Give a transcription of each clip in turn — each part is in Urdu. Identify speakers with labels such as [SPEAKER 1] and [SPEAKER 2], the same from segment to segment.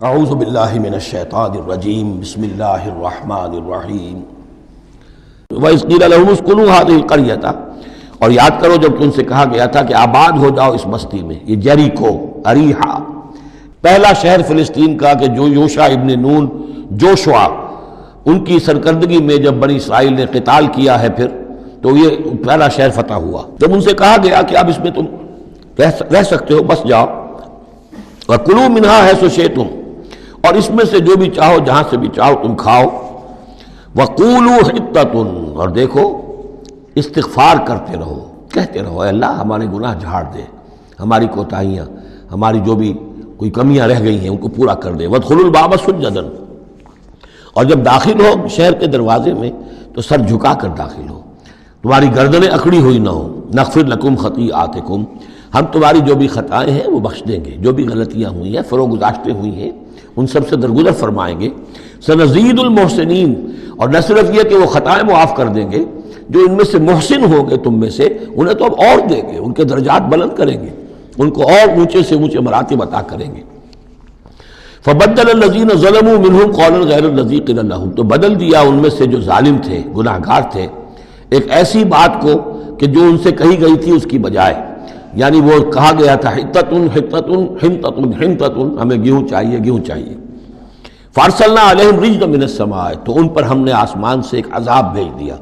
[SPEAKER 1] اعوذ باللہ من الشیطان الرجیم بسم اللہ الرحمن الرحیم وَإِذْ قِيلَ لَهُمُ اسْكُنُوا هَٰذِهِ الْقَرْيَةَ، اور یاد کرو جب ان سے کہا گیا تھا کہ آباد ہو جاؤ اس بستی میں، یہ جیریکو، اریحا، پہلا شہر فلسطین کا کہ جو یوشع ابن نون جوشوا ان کی سرکردگی میں جب بنی اسرائیل نے قتال کیا ہے پھر تو یہ پہلا شہر فتح ہوا۔ جب ان سے کہا گیا کہ اب اس میں تم رہ سکتے ہو، بس جاؤ، وَكُلُوا مِنْهَا حَيْثُ شِئْتُمْ، اور اس میں سے جو بھی چاہو جہاں سے بھی چاہو تم کھاؤ، وَقُولُوا حِطَّةٌ، اور دیکھو استغفار کرتے رہو، کہتے رہو اے اللہ ہمارے گناہ جھاڑ دے، ہماری کوتاہیاں، ہماری جو بھی کوئی کمیاں رہ گئی ہیں ان کو پورا کر دے، وَادْخُلُوا الْبَابَ سُجَّدًا، اور جب داخل ہو شہر کے دروازے میں تو سر جھکا کر داخل ہو، تمہاری گردنیں اکڑی ہوئی نہ ہو، نغفر لکم خطیئاتکم، ہم تمہاری جو بھی خطائیں ہیں وہ بخش دیں گے، جو بھی غلطیاں ہوئی ہیں فروغ گزاشتیں ہوئی ہیں ان سب سے درگزر فرمائیں گے، سنزید المحسنین، اور نہ صرف یہ کہ وہ خطائیں معاف کر دیں گے، جو ان میں سے محسن ہوں گے تم میں سے انہیں تو اب اور دیں گے، ان کے درجات بلند کریں گے، ان کو اور اونچے سے اونچے مراتب عطا کریں گے۔ فبدل الذین ظلموا منہم قولا غیر الذی قیل لہم، تو بدل دیا ان میں سے جو ظالم تھے، گناہ گار تھے، ایک ایسی بات کو کہ جو ان سے کہی گئی تھی اس کی بجائے، یعنی وہ کہا گیا تھا حطۃ حطۃ حنطۃ حنطۃ، ہمیں گیہوں چاہیے گیہوں چاہیے، فارسلنا علیہم رجزا من السماء، تو ان پر ہم نے آسمان سے ایک عذاب بھیج دیا،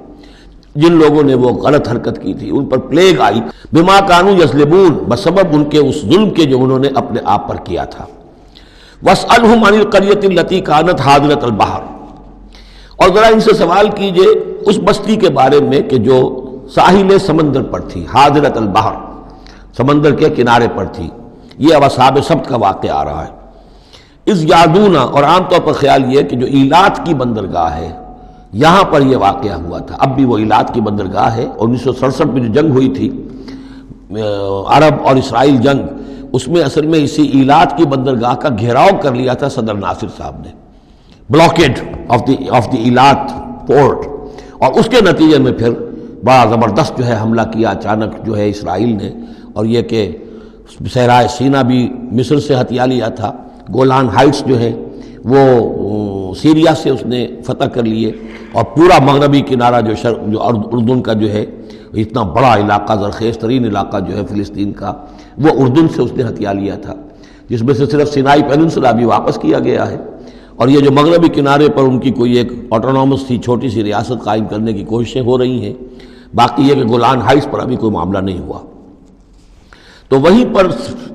[SPEAKER 1] جن لوگوں نے وہ غلط حرکت کی تھی ان پر پلیگ آئی، بما کانوا یظلمون، بسبب ان کے اس ظلم کے جو انہوں نے اپنے آپ پر کیا تھا۔ واسألہم عن القریۃ التی کانت حاضرۃ البحر، اور ذرا ان سے سوال کیجئے اس بستی کے بارے میں کہ جو ساحل سمندر پر تھی، حاضرۃ البحر، سمندر کے کنارے پر تھی، یہ اب اصحاب سبت کا واقعہ آ رہا ہے۔ اس یادونا، اور عام طور پر خیال یہ کہ جو ایلات کی بندرگاہ ہے یہاں پر یہ واقعہ ہوا تھا، اب بھی وہ ایلات کی بندرگاہ ہے، 1967 میں جو جنگ ہوئی تھی عرب اور اسرائیل جنگ، اس میں اصل میں اسی ایلات کی بندرگاہ کا گھیراؤ کر لیا تھا صدر ناصر صاحب نے، بلاکیڈ آف دی ایلات پورٹ، اور اس کے نتیجے میں پھر بڑا زبردست جو ہے حملہ کیا اچانک جو ہے اسرائیل نے، اور یہ کہ صحرائے سینا بھی مصر سے ہتھیا لیا تھا، گولان ہائٹس جو ہے وہ سیریا سے اس نے فتح کر لیے، اور پورا مغربی کنارہ جو اردن کا جو ہے اتنا بڑا علاقہ، زرخیز ترین علاقہ جو ہے فلسطین کا، وہ اردن سے اس نے ہتھیا لیا تھا، جس میں سے صرف سینائی پیننسلا بھی واپس کیا گیا ہے، اور یہ جو مغربی کنارے پر ان کی کوئی ایک آٹونومس سی چھوٹی سی ریاست قائم کرنے کی کوششیں ہو رہی ہیں، باقی یہ کہ گولان ہائٹس پر ابھی کوئی معاملہ نہیں ہوا۔ تو وہیں پر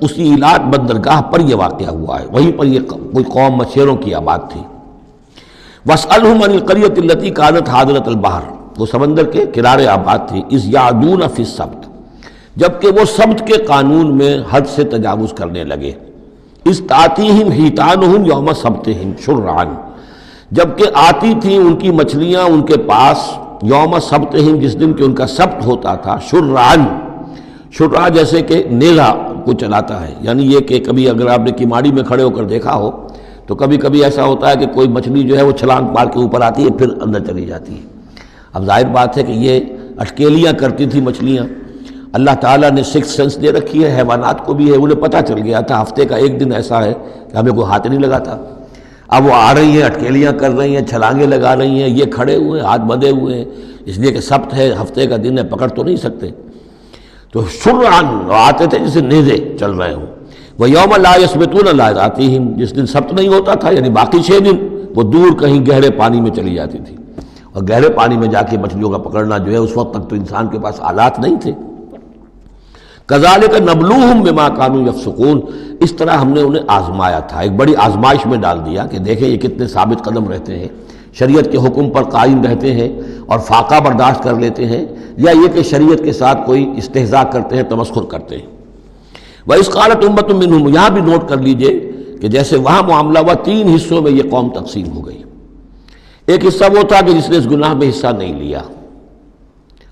[SPEAKER 1] اسی ایلات بندرگاہ پر یہ واقعہ ہوا ہے، وہیں پر یہ کوئی قوم مچھیروں کی آباد تھی۔ وَاسْأَلْهُمْ عَنِ الْقَرْيَةِ الَّتِي كَانَتْ حَاضِرَةَ الْبَحْرِ، وہ سمندر کے کنارے آباد تھی، اِذْ يَعْدُونَ فِي السَّبْتِ، جبکہ وہ سبت کے قانون میں حد سے تجاوز کرنے لگے، اِذْ تَأْتِيهِمْ حِيتَانُهُمْ يَوْمَ صَبْتِهِمْ شُرَّعًا، جبکہ آتی تھیں ان کی مچھلیاں ان کے پاس یوم صبتہم، جس دن کہ ان کا سبت ہوتا تھا، شُرَّعًا، شرع جیسے کہ نیزہ کو چلاتا ہے، یعنی یہ کہ کبھی اگر آپ نے کماڑی میں کھڑے ہو کر دیکھا ہو تو کبھی کبھی ایسا ہوتا ہے کہ کوئی مچھلی جو ہے وہ چھلانگ مار کے اوپر آتی ہے پھر اندر چلی جاتی ہے۔ اب ظاہر بات ہے کہ یہ اٹکیلیاں کرتی تھی مچھلیاں، اللہ تعالیٰ نے سکس سینس دے رکھی ہے، حیوانات کو بھی ہے، انہیں پتہ چل گیا تھا ہفتے کا ایک دن ایسا ہے کہ ہمیں کوئی ہاتھ نہیں لگاتا، اب وہ آ رہی ہیں اٹکیلیاں کر رہی ہیں، چھلانگیں لگا رہی ہیں، یہ کھڑے ہوئے ہاتھ بندھے ہوئے ہیں، اس لیے کہ سبت ہے، ہفتے کا دن ہے، پکڑ تو نہیں سکتے، تو شرعاً آتے تھے جسے نیزے چل رہے ہوں، وہ یوم لا یثبتون لا یاتیہم، جس دن سبت نہیں ہوتا تھا یعنی باقی 6 دن وہ دور کہیں گہرے پانی میں چلی جاتی تھی، اور گہرے پانی میں جا کے مچھلیوں کا پکڑنا جو ہے اس وقت تک تو انسان کے پاس آلات نہیں تھے۔ کذالک نبلوہم بما کانوا یفسقون، اس طرح ہم نے انہیں آزمایا تھا، ایک بڑی آزمائش میں ڈال دیا کہ دیکھیں یہ کتنے ثابت قدم رہتے ہیں، شریعت کے حکم پر قائم رہتے ہیں اور فاقہ برداشت کر لیتے ہیں، یا یہ کہ شریعت کے ساتھ کوئی استہزاء کرتے ہیں، تمسخر کرتے ہیں۔ وَإِذْ قَالَتْ أُمَّةٌ مِّنْهُمْ، یہاں بھی نوٹ کر لیجئے کہ جیسے وہاں معاملہ ہوا 3 حصوں میں یہ قوم تقسیم ہو گئی، ایک حصہ وہ تھا کہ جس نے اس گناہ میں حصہ نہیں لیا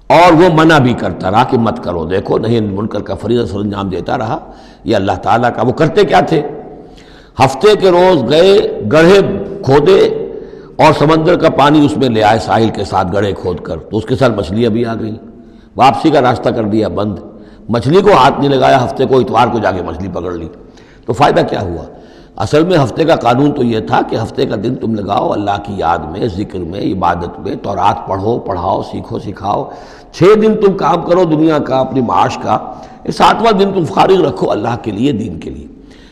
[SPEAKER 1] اور وہ منع بھی کرتا رہا کہ مت کرو، دیکھو نہیں منکر کا فریضہ سر انجام دیتا رہا، یہ اللہ تعالیٰ کا۔ وہ کرتے کیا تھے؟ ہفتے کے روز گئے، گڑھے کھودے اور سمندر کا پانی اس میں لے آئے ساحل کے ساتھ گڑھے کھود کر، تو اس کے ساتھ مچھلیاں بھی آ گئیں، واپسی کا راستہ کر دیا بند، مچھلی کو ہاتھ نہیں لگایا، ہفتے کو اتوار کو جا کے مچھلی پکڑ لی، تو فائدہ کیا ہوا؟ اصل میں ہفتے کا قانون تو یہ تھا کہ ہفتے کا دن تم لگاؤ اللہ کی یاد میں، ذکر میں، عبادت میں، تورات پڑھو، پڑھاؤ، سیکھو، سکھاؤ۔ 6 دن تم کام کرو دنیا کا، اپنی معاش کا، 7واں دن تم فارغ رکھو اللہ کے لیے، دین کے لیے۔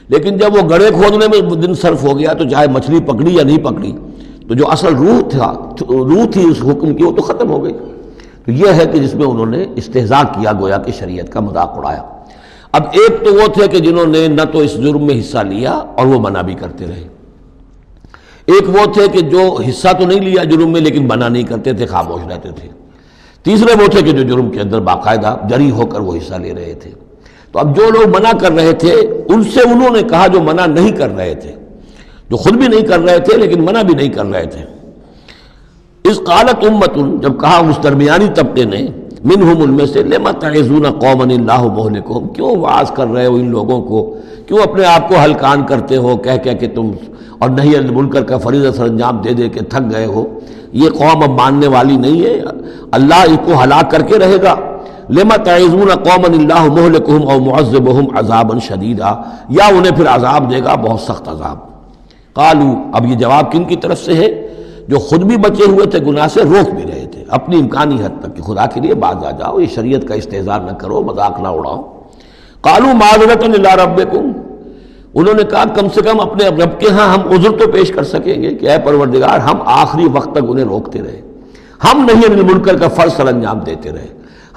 [SPEAKER 1] لیکن جب وہ گڑھے کھودنے میں دن صرف ہو گیا تو چاہے مچھلی پکڑی یا نہیں پکڑی، تو جو اصل روح تھی اس حکم کی وہ تو ختم ہو گئی۔ تو یہ ہے کہ جس میں انہوں نے استہزاء کیا، گویا کہ شریعت کا مذاق اڑایا۔ اب ایک تو وہ تھے کہ جنہوں نے نہ تو اس جرم میں حصہ لیا اور وہ منع بھی کرتے رہے، ایک وہ تھے کہ جو حصہ تو نہیں لیا جرم میں لیکن منع نہیں کرتے تھے، خاموش رہتے تھے، تیسرے وہ تھے کہ جو جرم کے اندر باقاعدہ جری ہو کر وہ حصہ لے رہے تھے۔ تو اب جو لوگ منع کر رہے تھے ان سے انہوں نے کہا جو منع نہیں کر رہے تھے، جو خود بھی نہیں کر رہے تھے لیکن منع بھی نہیں کر رہے تھے، اس قالت امت، جب کہا اس درمیانی طبقے نے، منہم، ان میں سے، لما تعظون قوما اللہ مہلکہم، کیوں واعظ کر رہے ہو ان لوگوں کو، کیوں اپنے آپ کو ہلکان کرتے ہو کہہ کہ تم اور نہی عن المنکر کا فریضہ سر انجام دے دے کے تھک گئے ہو، یہ قوم اب ماننے والی نہیں ہے، اللہ اس کو ہلاک کر کے رہے گا۔ لما تعظون قوما اللہ مہلکہم او معذبہم عذابا شدیدا، یا انہیں پھر عذاب دے گا بہت سخت عذاب۔ قالو، اب یہ جواب کن کی طرف سے ہے؟ جو خود بھی بچے ہوئے تھے گناہ سے، روک بھی رہے تھے اپنی امکانی حد تک کہ خدا کے لیے باز آ جاؤ، یہ شریعت کا استہزاء نہ کرو، مذاق نہ اڑاؤ۔ قالوا معذرۃ الی ربکم، انہوں نے کہا کم سے کم اپنے رب کے ہاں ہم عذر تو پیش کر سکیں گے کہ اے پروردگار، ہم آخری وقت تک انہیں روکتے رہے، ہم نہی عن المنکر کا فرض سر انجام دیتے رہے،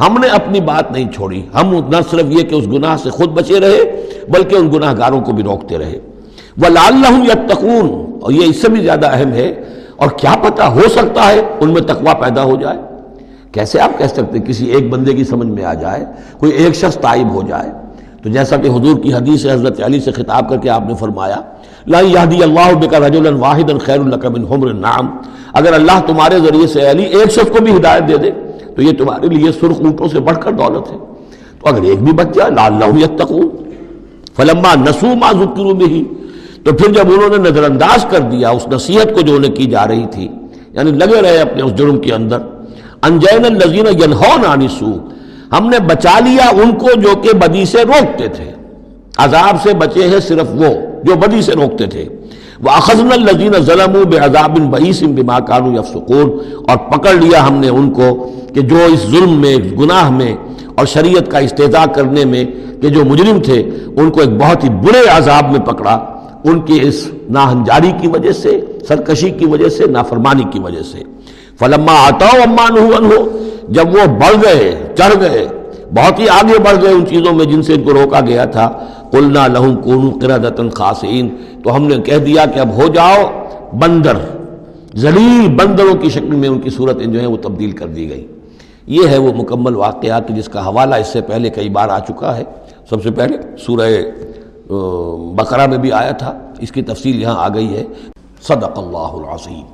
[SPEAKER 1] ہم نے اپنی بات نہیں چھوڑی، ہم نہ صرف یہ کہ اس گناہ سے خود بچے رہے بلکہ ان گناہ گاروں کو بھی روکتے رہے۔ وَلَعَلَّهُمْ يَتَّقُونَ، اور یہ اس سے بھی زیادہ اہم ہے، اور کیا پتہ ہو سکتا ہے ان میں تقویٰ پیدا ہو جائے۔ کیسے آپ کہہ سکتے کسی ایک بندے کی سمجھ میں آ جائے، کوئی ایک شخص تائب ہو جائے؟ تو جیسا کہ حضور کی حدیث ہے، حضرت علی سے خطاب کر کے آپ نے فرمایا، لا یہدی اللہ بک رجلا واحدا خیر لک من حمر النعم، اگر اللہ تمہارے ذریعے سے علی ایک شخص کو بھی ہدایت دے دے تو یہ تمہارے لیے سرخ اونٹوں سے بڑھ کر دولت ہے۔ تو اگر ایک بھی بچ جائے، لعلہم یتقون، فلما نسوا ما ذکروا بہ، تو پھر جب انہوں نے نظر انداز کر دیا اس نصیحت کو جو انہیں کی جا رہی تھی، یعنی لگے رہے اپنے اس جرم کے اندر، انجینا الذین ینہون عن السوء، ہم نے بچا لیا ان کو جو کہ بدی سے روکتے تھے، عذاب سے بچے ہیں صرف وہ جو بدی سے روکتے تھے۔ وَأَخَذْنَا الَّذِينَ ظَلَمُوا بِعَذَابٍ بَئِيسٍ بِمَا كَانُوا يَفْسُقُونَ، اور پکڑ لیا ہم نے ان کو کہ جو اس ظلم میں، گناہ میں اور شریعت کا استہزاء کرنے میں کہ جو مجرم تھے، ان کو ایک بہت ہی برے عذاب میں پکڑا، ان کی اس ناہنجاری کی وجہ سے، سرکشی کی وجہ سے، نافرمانی کی وجہ سے۔ فَلَمَّا عَتَوْا عَمَّا نُهُوا عَنْهُ، جب وہ بڑھ گئے، چڑھ گئے، بہت ہی آگے بڑھ گئے ان چیزوں میں جن سے ان کو روکا گیا تھا، قُلْنَا لَهُمْ كُونُوا قِرَدَةً خَاسِئِينَ، تو ہم نے کہہ دیا کہ اب ہو جاؤ بندر، ذلیل بندروں کی شکل میں ان کی صورتیں جو ہیں وہ تبدیل کر دی گئی۔ یہ ہے وہ مکمل واقعہ کہ جس کا حوالہ اس سے پہلے کئی بار آ چکا ہے۔ سب سے پہلے سورہ بقرہ میں بھی آیا تھا، اس کی تفصیل یہاں آ گئی ہے۔ صدق اللہ العظیم۔